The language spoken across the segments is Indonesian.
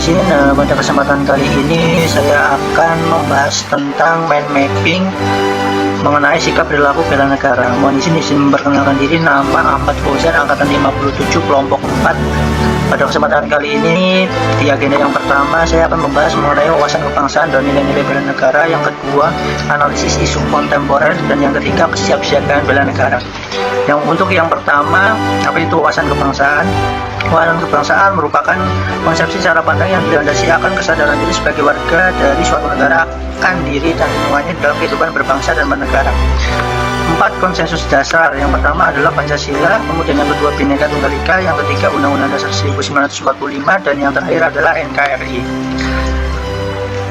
sini pada kesempatan kali ini saya akan membahas tentang mind mapping mengenai sikap perilaku bela negara. Mohon izin memperkenalkan diri, nama Ahmad Fauzan, angkatan 57 kelompok 4. Pada kesempatan kali ini di agenda yang pertama saya akan membahas mengenai wawasan kebangsaan dan nilai-nilai bela negara, yang kedua analisis isu kontemporer, dan yang ketiga kesiapsiagaan bela negara. Untuk yang pertama, apa itu wawasan kebangsaan? Wawasan kebangsaan merupakan konsepsi cara pandang yang dilandasi akan kesadaran diri sebagai warga dari suatu negara akan diri dan lingkungannya dalam kehidupan berbangsa dan bernegara. 4 konsensus dasar. Yang pertama adalah Pancasila, kemudian yang kedua Bhinneka Tunggal Ika, yang ketiga Undang-Undang Dasar 1945, dan yang terakhir adalah NKRI.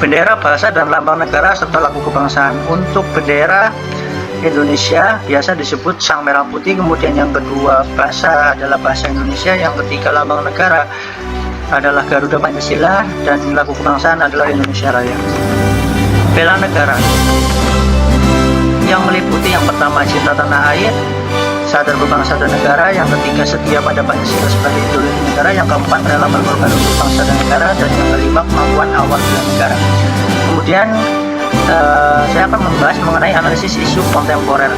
Bendera, bahasa, dan lambang negara serta lagu kebangsaan. Untuk bendera Indonesia biasa disebut Sang Merah Putih, kemudian yang kedua bahasa adalah bahasa Indonesia, yang ketiga lambang negara adalah Garuda Pancasila, dan lagu kebangsaan adalah Indonesia Raya. Bela negara yang meliputi yang pertama cinta tanah air, sadar berbangsa dan negara, yang ketiga setia pada Pancasila sebagai ideologi negara, yang keempat rela berkorban untuk bangsa dan negara, dan yang kelima kemampuan awal bela negara. Kemudian saya akan membahas mengenai analisis isu kontemporer.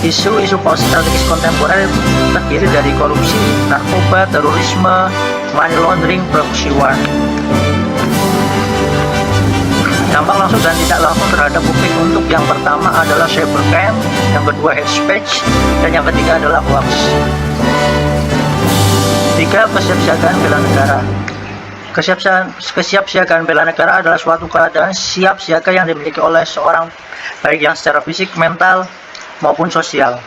Isu-isu strategis kontemporer terdiri dari korupsi, narkoba, terorisme, money laundering, proxy war. Dampak langsung dan tidak langsung terhadap publik. Untuk yang pertama adalah cybercrime, yang kedua hate speech, dan yang ketiga adalah hoax. 3. Kesiapsiagaan bela negara. Kesiapsiagaan bela negara adalah suatu keadaan siap siaga yang dimiliki oleh seorang, baik yang secara fisik, mental, maupun sosial,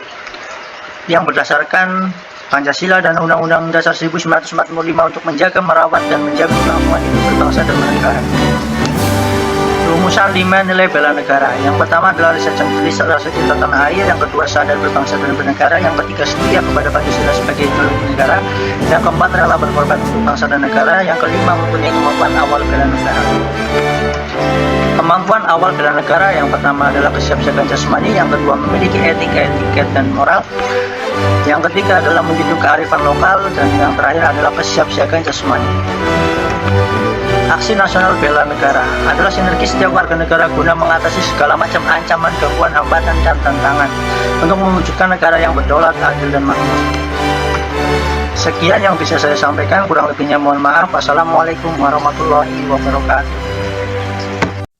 yang berdasarkan Pancasila dan Undang-Undang Dasar 1945 untuk menjaga, merawat, dan menjaga kelangsungan hidup berbangsa dan bernegara. Rumusan 5 nilai bela negara. Yang pertama adalah rasa cinta tanah air, yang kedua sadar berbangsa dan bernegara, yang ketiga setia kepada Pancasila sebagai ideologi negara, yang keempat rela berkorban untuk bangsa dan negara, yang kelima mempunyai kemampuan awal bela negara. Kemampuan awal bela negara yang pertama adalah kesiapsiagaan jasmani, yang kedua memiliki etika dan moral, yang ketiga adalah menjunjung kearifan lokal, dan yang terakhir adalah kesiapsiagaan jasmani. Aksi nasional bela negara adalah sinergi setiap warga negara guna mengatasi segala macam ancaman, gangguan, hambatan, dan tantangan untuk mewujudkan negara yang berdaulat, adil, dan makmur. Sekian yang bisa saya sampaikan, kurang lebihnya mohon maaf. Wassalamualaikum warahmatullahi wabarakatuh.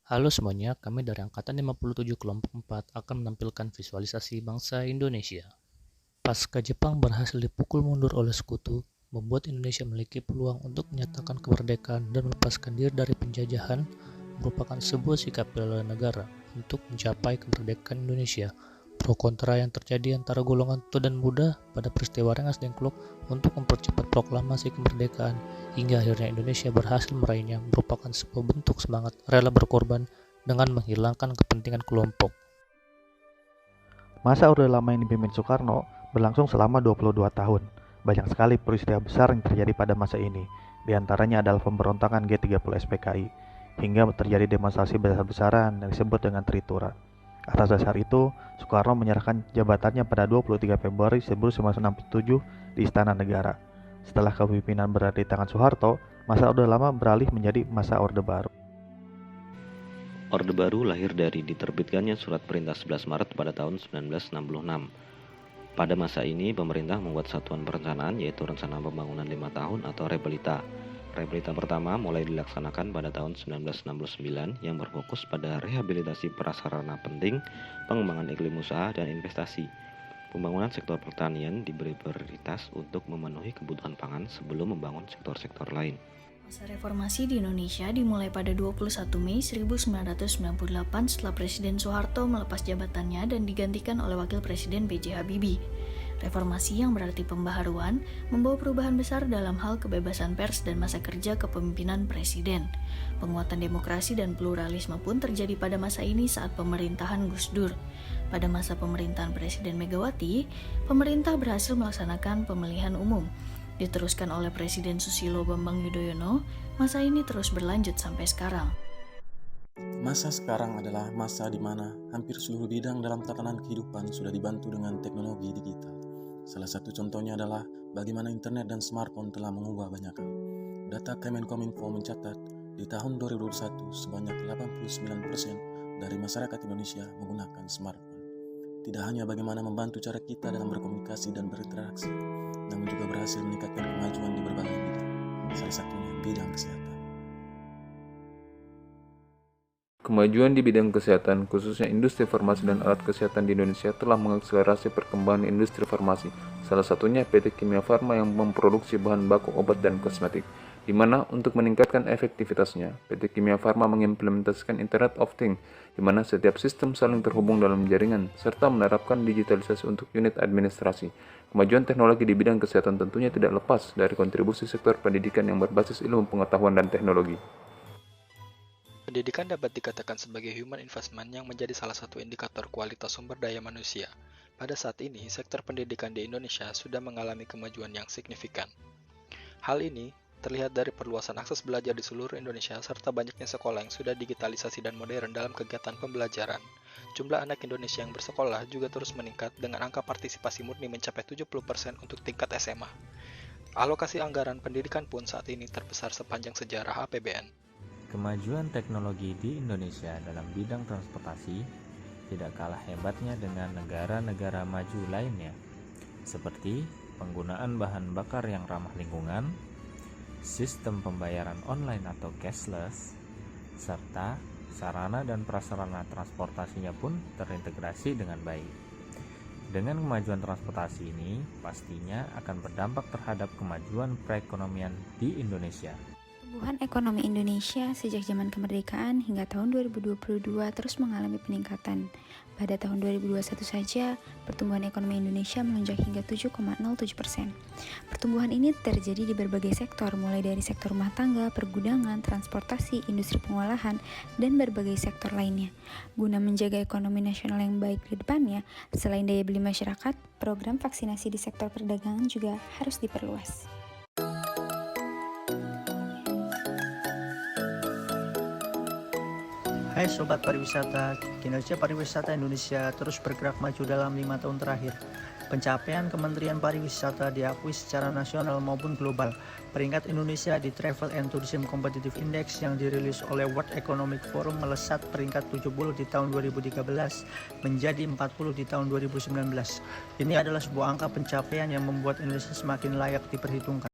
Halo semuanya, kami dari Angkatan 57 Kelompok 4 akan menampilkan visualisasi bangsa Indonesia. Pasca Jepang berhasil dipukul mundur oleh sekutu, membuat Indonesia memiliki peluang untuk menyatakan kemerdekaan dan melepaskan diri dari penjajahan, merupakan sebuah sikap bela negara untuk mencapai kemerdekaan Indonesia. Pro kontra yang terjadi antara golongan tua dan muda pada peristiwa Rengas Dengklok untuk mempercepat proklamasi kemerdekaan hingga akhirnya Indonesia berhasil meraihnya merupakan sebuah bentuk semangat rela berkorban dengan menghilangkan kepentingan kelompok. Masa Orde Lama yang dipimpin Soekarno berlangsung selama 22 tahun. Banyak sekali peristiwa besar yang terjadi pada masa ini. Di antaranya adalah pemberontakan G30 SPKI, hingga terjadi demonstrasi besar-besaran yang disebut dengan Tritura. Atas dasar itu, Soekarno menyerahkan jabatannya pada 23 Februari 1967 di Istana Negara. Setelah kepemimpinan berada di tangan Soeharto, masa Orde Lama beralih menjadi masa Orde Baru. Orde Baru lahir dari diterbitkannya Surat Perintah 11 Maret pada tahun 1966. Pada masa ini, pemerintah membuat satuan perencanaan, yaitu Rencana Pembangunan 5 Tahun atau Repelita. Repelita pertama mulai dilaksanakan pada tahun 1969 yang berfokus pada rehabilitasi prasarana penting, pengembangan iklim usaha, dan investasi. Pembangunan sektor pertanian diberi prioritas untuk memenuhi kebutuhan pangan sebelum membangun sektor-sektor lain. Masa reformasi di Indonesia dimulai pada 21 Mei 1998 setelah Presiden Soeharto melepas jabatannya dan digantikan oleh Wakil Presiden B.J. Habibie. Reformasi yang berarti pembaharuan membawa perubahan besar dalam hal kebebasan pers dan masa kerja kepemimpinan Presiden. Penguatan demokrasi dan pluralisme pun terjadi pada masa ini saat pemerintahan Gus Dur. Pada masa pemerintahan Presiden Megawati, pemerintah berhasil melaksanakan pemilihan umum. Diteruskan oleh Presiden Susilo Bambang Yudhoyono, masa ini terus berlanjut sampai sekarang. Masa sekarang adalah masa di mana hampir seluruh bidang dalam tatanan kehidupan sudah dibantu dengan teknologi digital. Salah satu contohnya adalah bagaimana internet dan smartphone telah mengubah banyak hal. Data Kemenkominfo mencatat di tahun 2021 sebanyak 89% dari masyarakat Indonesia menggunakan smartphone. Tidak hanya bagaimana membantu cara kita dalam berkomunikasi dan berinteraksi, namun juga berhasil meningkatkan kemajuan di berbagai bidang, salah satunya bidang kesehatan. Kemajuan di bidang kesehatan, khususnya industri farmasi dan alat kesehatan di Indonesia telah mengakselerasi perkembangan industri farmasi, salah satunya PT Kimia Farma yang memproduksi bahan baku obat dan kosmetik, di mana untuk meningkatkan efektivitasnya, PT Kimia Farma mengimplementasikan Internet of Things, di mana setiap sistem saling terhubung dalam jaringan, serta menerapkan digitalisasi untuk unit administrasi. Kemajuan teknologi di bidang kesehatan tentunya tidak lepas dari kontribusi sektor pendidikan yang berbasis ilmu pengetahuan dan teknologi. Pendidikan dapat dikatakan sebagai human investment yang menjadi salah satu indikator kualitas sumber daya manusia. Pada saat ini, sektor pendidikan di Indonesia sudah mengalami kemajuan yang signifikan. Hal ini terlihat dari perluasan akses belajar di seluruh Indonesia serta banyaknya sekolah yang sudah digitalisasi dan modern dalam kegiatan pembelajaran. Jumlah anak Indonesia yang bersekolah juga terus meningkat dengan angka partisipasi murni mencapai 70% untuk tingkat SMA. Alokasi anggaran pendidikan pun saat ini terbesar sepanjang sejarah APBN. Kemajuan teknologi di Indonesia dalam bidang transportasi tidak kalah hebatnya dengan negara-negara maju lainnya, seperti penggunaan bahan bakar yang ramah lingkungan, sistem pembayaran online atau cashless, serta sarana dan prasarana transportasinya pun terintegrasi dengan baik. Dengan kemajuan transportasi ini, pastinya akan berdampak terhadap kemajuan perekonomian di Indonesia. Pertumbuhan ekonomi Indonesia sejak zaman kemerdekaan hingga tahun 2022 terus mengalami peningkatan. Pada tahun 2021 saja, pertumbuhan ekonomi Indonesia melonjak hingga 7,07%. Pertumbuhan ini terjadi di berbagai sektor, mulai dari sektor rumah tangga, pergudangan, transportasi, industri pengolahan, dan berbagai sektor lainnya. Guna menjaga ekonomi nasional yang baik ke depannya, selain daya beli masyarakat, program vaksinasi di sektor perdagangan juga harus diperluas. Hai Sobat Pariwisata, kinerja pariwisata Indonesia terus bergerak maju dalam 5 tahun terakhir. Pencapaian Kementerian Pariwisata diakui secara nasional maupun global. Peringkat Indonesia di Travel and Tourism Competitive Index yang dirilis oleh World Economic Forum melesat peringkat 70 di tahun 2013 menjadi 40 di tahun 2019. Ini adalah sebuah angka pencapaian yang membuat Indonesia semakin layak diperhitungkan.